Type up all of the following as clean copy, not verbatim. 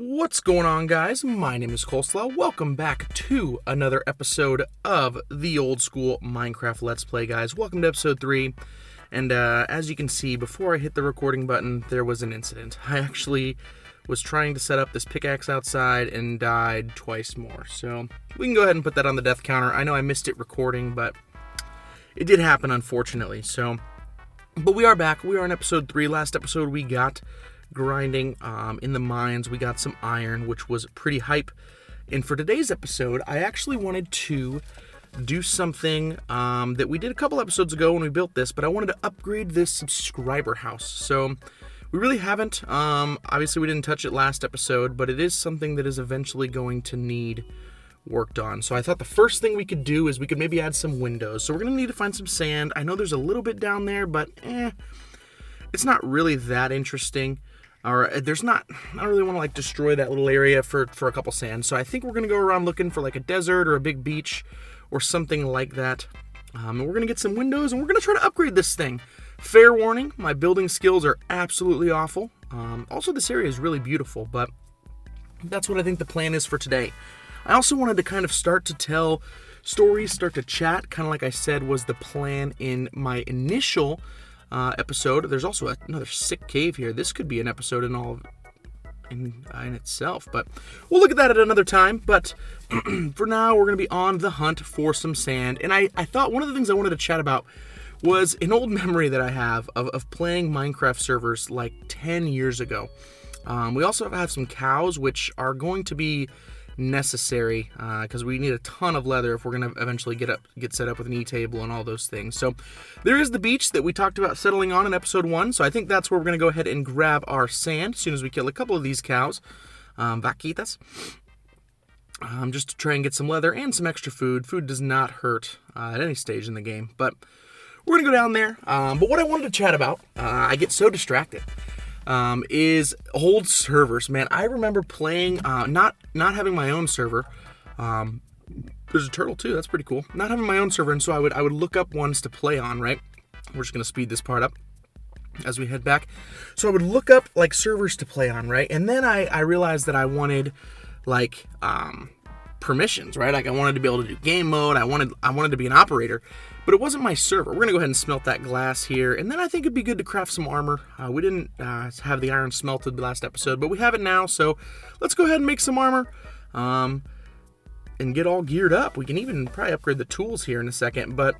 What's going on, guys? My name is Coleslaw. Welcome back to another episode of the Old School Minecraft Let's Play, guys. Welcome to episode 3. And as you can see, before I hit the recording button, there was an incident. I actually was trying to set up this pickaxe outside and died twice more. So we can go ahead and put that on the death counter. I know I missed it recording, but it did happen, unfortunately. But we are back. We are in episode 3. Last episode we got grinding in the mines. We got some iron, which was pretty hype. And for today's episode, I actually wanted to do something that we did a couple episodes ago when we built this, but I wanted to upgrade this subscriber house. So we really haven't. Obviously, we didn't touch it last episode, but it is something that is eventually going to need worked on. So I thought the first thing we could do is we could maybe add some windows. So we're going to need to find some sand. I know there's a little bit down there, but it's not really that interesting. Or I don't really want to like destroy that little area for a couple sands. So I think we're going to go around looking for like a desert or a big beach or something like that. And we're going to get some windows and we're going to try to upgrade this thing. Fair warning, my building skills are absolutely awful. Also, this area is really beautiful, but that's what I think the plan is for today. I also wanted to kind of start to tell stories, start to chat, kind of like I said was the plan in my initial episode. There's also another sick cave here. This could be an episode in itself, but we'll look at that at another time. But for now, we're going to be on the hunt for some sand. And I thought one of the things I wanted to chat about was an old memory that I have of playing Minecraft servers like 10 years ago. We also have some cows, which are going to be necessary because we need a ton of leather if we're going to eventually get set up with an e-table and all those things. So there is the beach that we talked about settling on in episode 1. So I think that's where we're going to go ahead and grab our sand as soon as we kill a couple of these cows, vaquitas, just to try and get some leather and some extra food. Food does not hurt at any stage in the game, but we're going to go down there. But what I wanted to chat about, I get so distracted, is old servers. Man, I remember playing, not having my own server. There's a turtle too, that's pretty cool. Not having my own server, and so I would look up ones to play on, right? We're just gonna speed this part up as we head back. So I would look up like servers to play on, right? And then I realized that I wanted like permissions, right? Like I wanted to be able to do game mode. I wanted to be an operator. But it wasn't my server. We're going to go ahead and smelt that glass here. And then I think it'd be good to craft some armor. We didn't have the iron smelted last episode, but we have it now. So let's go ahead and make some armor and get all geared up. We can even probably upgrade the tools here in a second. But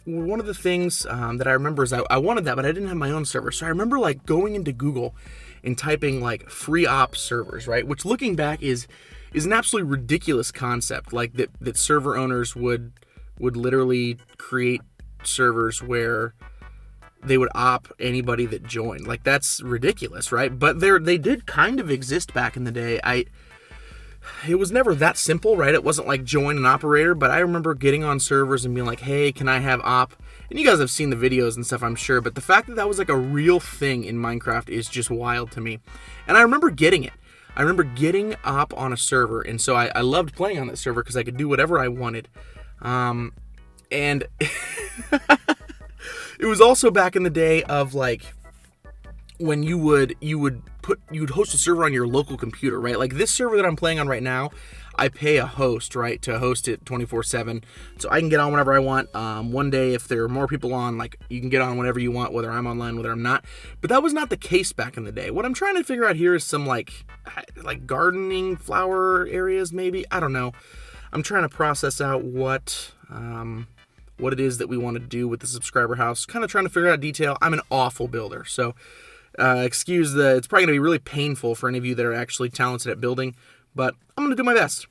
one of the things that I remember is I wanted that, but I didn't have my own server. So I remember like going into Google and typing like free op servers, right? Which looking back is an absolutely ridiculous concept. Like that server owners would literally create servers where they would op anybody that joined. Like that's ridiculous, right? But they did kind of exist back in the day. It was never that simple, right? It wasn't like join an operator, but I remember getting on servers and being like, hey, can I have op? And you guys have seen the videos and stuff, I'm sure, but the fact that was like a real thing in Minecraft is just wild to me. And I remember getting it. I remember getting op on a server, and so I loved playing on that server because I could do whatever I wanted. And it was also back in the day of like when you would host a server on your local computer, right? Like this server that I'm playing on right now, I pay a host, right, to host it 24/7, so I can get on whenever I want. One day, if there are more people on, like you can get on whenever you want, whether I'm online, whether I'm not. But that was not the case back in the day. What I'm trying to figure out here is some like gardening flower areas, maybe. I don't know. I'm trying to process out what it is that we want to do with the subscriber house. Kind of trying to figure out detail. I'm an awful builder, so it's probably going to be really painful for any of you that are actually talented at building, but I'm going to do my best.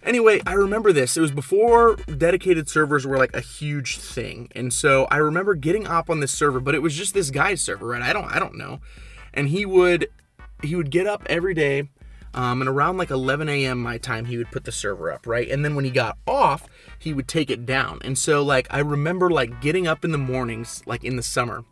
Anyway, I remember this. It was before dedicated servers were like a huge thing, and so I remember getting op on this server, but it was just this guy's server, right? I don't know. And he would get up every day. And around like 11 a.m. my time, he would put the server up, right? And then when he got off, he would take it down. And so like I remember like getting up in the mornings, like in the summer,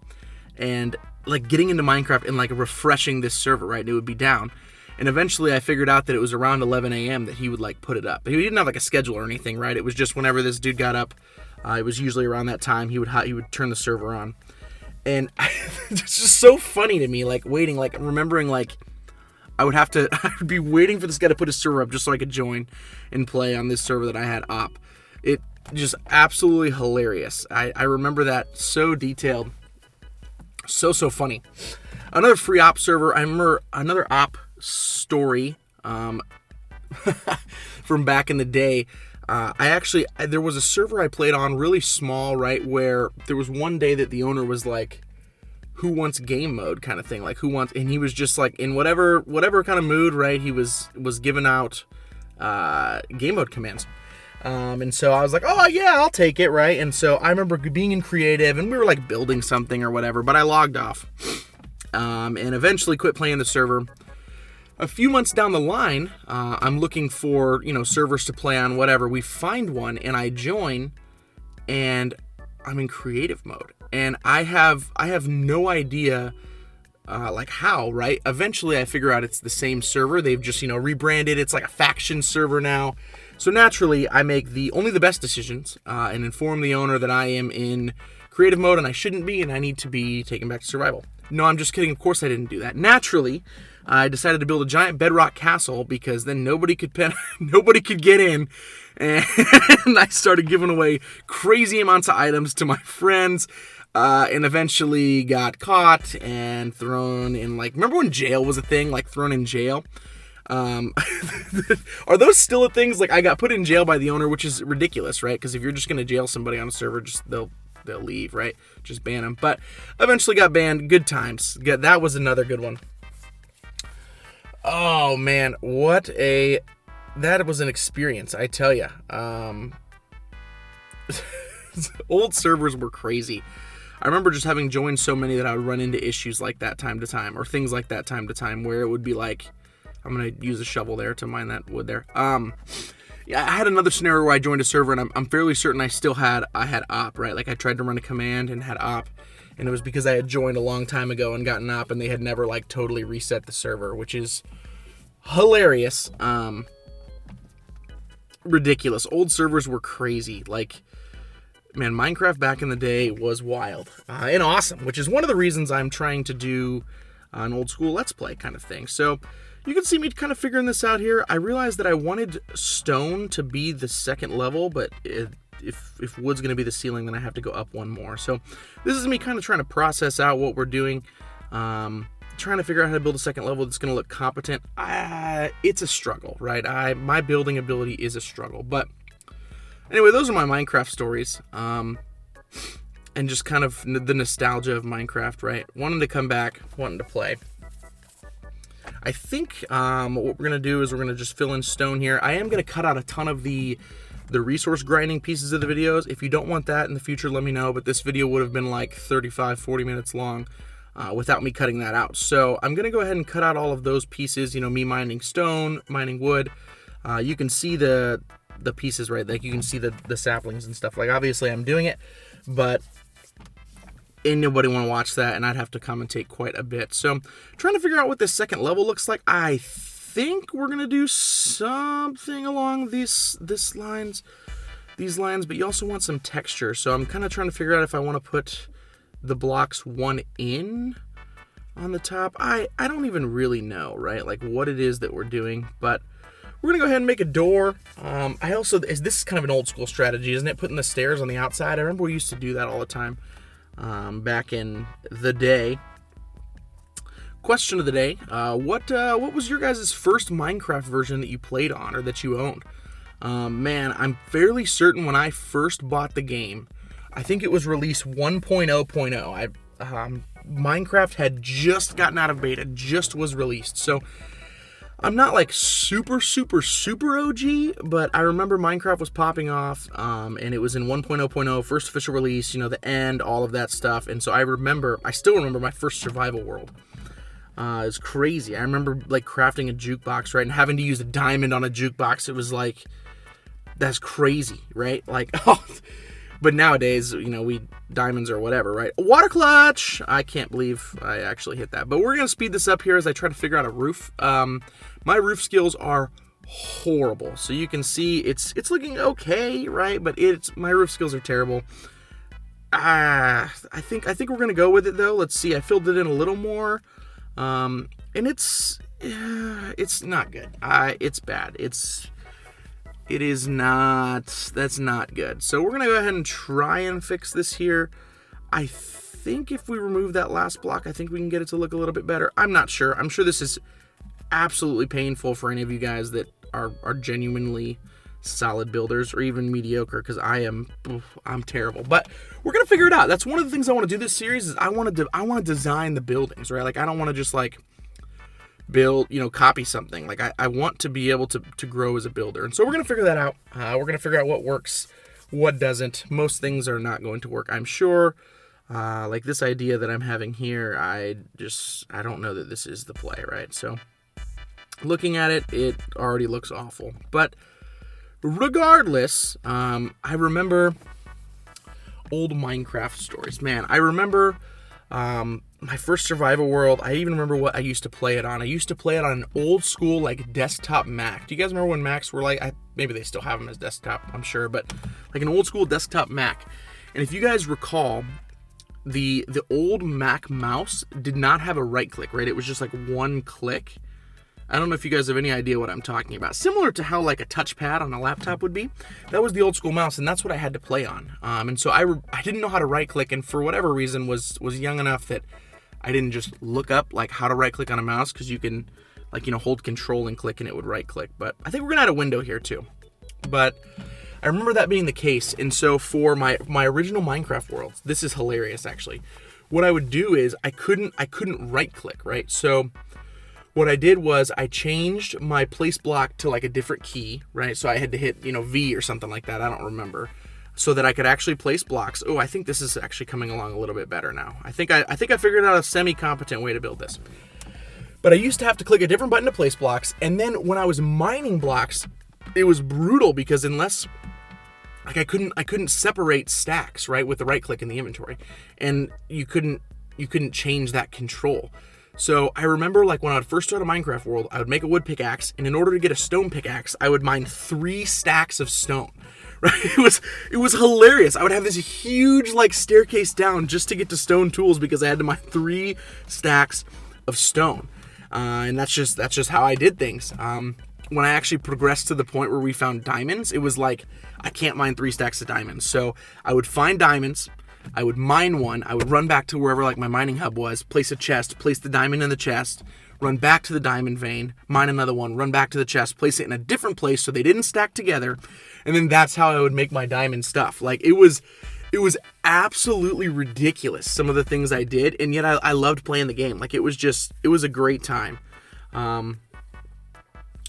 and like getting into Minecraft and like refreshing this server, right? And it would be down. And eventually I figured out that it was around 11 a.m. that he would like put it up. But he didn't have like a schedule or anything, right? It was just whenever this dude got up, it was usually around that time he would turn the server on. And it's just so funny to me, like waiting, like remembering like I would be waiting for this guy to put his server up just so I could join and play on this server that I had op. It just absolutely hilarious. I remember that so detailed. So funny. Another free op server. I remember another op story from back in the day. There was a server I played on, really small, right, where there was one day that the owner was like, who wants game mode kind of thing, like and he was just like in whatever kind of mood, right, he was giving out game mode commands. And so I was like, oh yeah, I'll take it, right? And so I remember being in creative and we were like building something or whatever, but I logged off and eventually quit playing the server. A few months down the line, I'm looking for, servers to play on, whatever. We find one and I join and I'm in creative mode. And I have no idea like how, right? Eventually I figure out it's the same server. They've just, rebranded. It's like a faction server now. So naturally I make only the best decisions and inform the owner that I am in creative mode and I shouldn't be and I need to be taken back to survival. No, I'm just kidding. Of course I didn't do that. Naturally, I decided to build a giant bedrock castle because then nobody could get in, and I started giving away crazy amounts of items to my friends, and eventually got caught and thrown in, like, remember when jail was a thing, like thrown in jail? Are those still a thing? Like, I got put in jail by the owner, which is ridiculous, right? Because if you're just going to jail somebody on a server, they'll leave, right? Just ban them. But eventually got banned. Good times. That was another good one. Oh man, that was an experience, I tell ya. Old servers were crazy. I remember just having joined so many that I would run into issues like that time to time, or things like that time to time, where it would be like, I'm gonna use a shovel there to mine that wood there. Yeah, I had another scenario where I joined a server and I'm fairly certain I had op, right? Like I tried to run a command and had op, and it was because I had joined a long time ago and gotten op and they had never like totally reset the server, which is hilarious. Ridiculous. Old servers were crazy. Like, man, Minecraft back in the day was wild and awesome, which is one of the reasons I'm trying to do an old school Let's Play kind of thing. So you can see me kind of figuring this out here. I realized that I wanted stone to be the second level, but if wood's going to be the ceiling, then I have to go up one more. So this is me kind of trying to process out what we're doing, trying to figure out how to build a second level that's going to look competent. It's a struggle, right? My building ability is a struggle. But anyway, those are my Minecraft stories, and just kind of the nostalgia of Minecraft, right? Wanting to come back, wanting to play. I think what we're going to do is we're going to just fill in stone here. I am going to cut out a ton of the resource grinding pieces of the videos. If you don't want that in the future, let me know. But this video would have been like 35-40 minutes long without me cutting that out. So I'm going to go ahead and cut out all of those pieces, me mining stone, mining wood. You can see the pieces, right? Like you can see the saplings and stuff. Like obviously I'm doing it, but ain't nobody want to watch that, and I'd have to commentate quite a bit. So I'm trying to figure out what this second level looks like. I think we're gonna do something along these lines, but you also want some texture. So I'm kind of trying to figure out if I want to put the blocks one in on the top. I don't even really know, right? Like what it is that we're doing, but we're gonna go ahead and make a door. This is kind of an old school strategy, isn't it? Putting the stairs on the outside. I remember we used to do that all the time. Back in the day. Question of the day: what was your guys' first Minecraft version that you played on or that you owned? Man, I'm fairly certain when I first bought the game, I think it was release 1.0.0. Minecraft had just gotten out of beta, just was released, so I'm not like super OG, but I remember Minecraft was popping off, and it was in 1.0.0, first official release, the end, all of that stuff. And so I still remember my first survival world. It was crazy. I remember like crafting a jukebox, right, and having to use a diamond on a jukebox. It was like, that's crazy, right? Like, oh, but nowadays, diamonds or whatever, right? Water clutch! I can't believe I actually hit that. But we're going to speed this up here as I try to figure out a roof. My roof skills are horrible. So you can see it's looking okay, right? But my roof skills are terrible. I think we're going to go with it, though. Let's see. I filled it in a little more. And it's it's not good. It's bad. It is not, that's not good. So we're going to go ahead and try and fix this here. I think if we remove that last block, I think we can get it to look a little bit better. I'm not sure. I'm sure this is absolutely painful for any of you guys that are genuinely solid builders or even mediocre, because I'm terrible. But we're going to figure it out. That's one of the things I want to do this series is I want to design the buildings, right? Like I don't want to just like build, copy something. Like I want to be able to grow as a builder. And so we're going to figure that out. We're going to figure out what works, what doesn't. Most things are not going to work, I'm sure. Like this idea that I'm having here, I don't know that this is the play, right? So looking at it, it already looks awful. But regardless, I remember old Minecraft stories. Man, I remember my first survival world. I even remember what I used to play it on. I used to play it on an old school like desktop Mac. Do you guys remember when Macs were like, maybe they still have them as desktop, I'm sure, but like an old school desktop Mac. And if you guys recall, the old Mac mouse did not have a right click, right? It was just like one click. I don't know if you guys have any idea what I'm talking about. Similar to how like a touchpad on a laptop would be. That was the old school mouse, and that's what I had to play on. And so I didn't know how to right click, and for whatever reason was young enough that I didn't just look up like how to right click on a mouse, because you can like, hold control and click and it would right click. But I think we're gonna add a window here too. But I remember that being the case. And so for my original Minecraft worlds, this is hilarious actually. What I would do is I couldn't right click, right? So what I did was I changed my place block to like a different key, right? So I had to hit, V or something like that. I don't remember. So that I could actually place blocks. Oh, I think this is actually coming along a little bit better now. I think I figured out a semi-competent way to build this. But I used to have to click a different button to place blocks. And then when I was mining blocks, it was brutal because unless like I couldn't separate stacks, right, with the right click in the inventory. And you couldn't change that control. So I remember like when I would first start a Minecraft world, I would make a wood pickaxe, and in order to get a stone pickaxe, I would mine 3 stacks of stone. Right? It was hilarious. I would have this huge like staircase down just to get to stone tools because I had to mine 3 stacks of stone. And that's just how I did things. When I actually progressed to the point where we found diamonds, it was like I can't mine 3 stacks of diamonds. So I would find diamonds, I would mine one, I would run back to wherever like my mining hub was, place a chest, place the diamond in the chest, run back to the diamond vein, mine another one, run back to the chest, place it in a different place so they didn't stack together, and then that's how I would make my diamond stuff. Like it was absolutely ridiculous, some of the things I did, and yet I loved playing the game. Like it was a great time.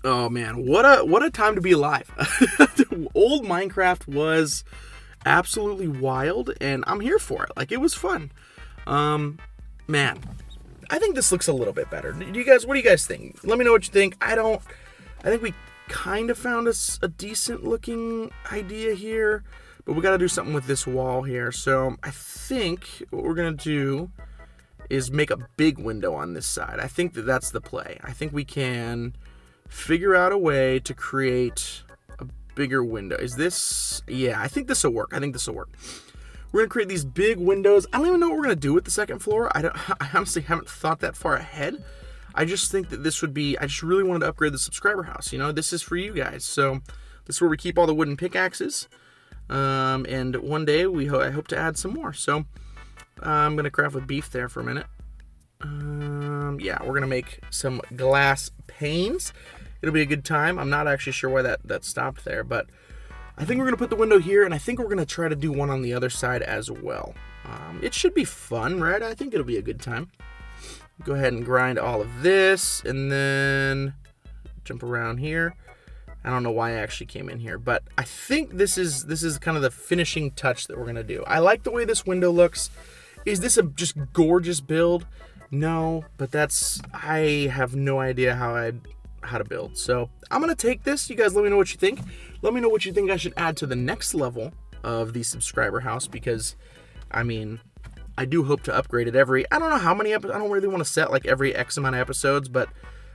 Oh man, what a time to be alive. Old Minecraft was absolutely wild, and I'm here for it. Like it was fun. Man, I think this looks a little bit better. What do you guys think? Let me know what you think. I think we kind of found a decent looking idea here, but we got to do something with this wall here. So I think what we're gonna do is make a big window on this side. I think that's the play. I think we can figure out a way to create a bigger window. Is this? Yeah, I think this will work. We're going to create these big windows. I don't even know what we're going to do with the second floor. I honestly haven't thought that far ahead. I just think that this would be, I just really wanted to upgrade the subscriber house. This is for you guys. So this is where we keep all the wooden pickaxes. And one day I hope to add some more. So I'm going to craft with beef there for a minute. Yeah, we're going to make some glass panes. It'll be a good time. I'm not actually sure why that stopped there, but I think we're going to put the window here, and I think we're going to try to do one on the other side as well. It should be fun, right? I think it'll be a good time. Go ahead and grind all of this, and then jump around here. I don't know why I actually came in here, but I think this is kind of the finishing touch that we're going to do. I like the way this window looks. Is this a just gorgeous build? No, but I have no idea how to build. So I'm going to take this. You guys let me know what you think. Let me know what you think I should add to the next level of the subscriber house, because, I mean, I do hope to upgrade it I don't know how many episodes. I don't really want to set like every X amount of episodes, but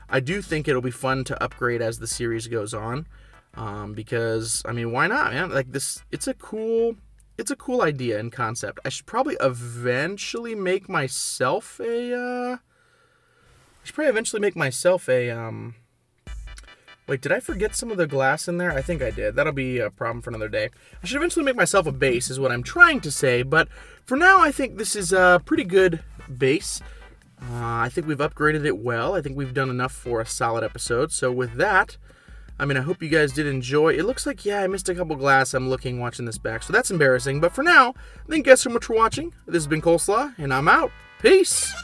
I do think it'll be fun to upgrade as the series goes on, because, I mean, why not, man? Like this, it's a cool idea and concept. I should probably eventually make myself a I should probably eventually make myself a, Wait, did I forget some of the glass in there? I think I did. That'll be a problem for another day. I should eventually make myself a base, is what I'm trying to say. But for now, I think this is a pretty good base. I think we've upgraded it well. I think we've done enough for a solid episode. So with that, I hope you guys did enjoy. It looks like, yeah, I missed a couple glass. I'm watching this back. So that's embarrassing. But for now, thank you guys so much for watching. This has been Coleslaw, and I'm out. Peace.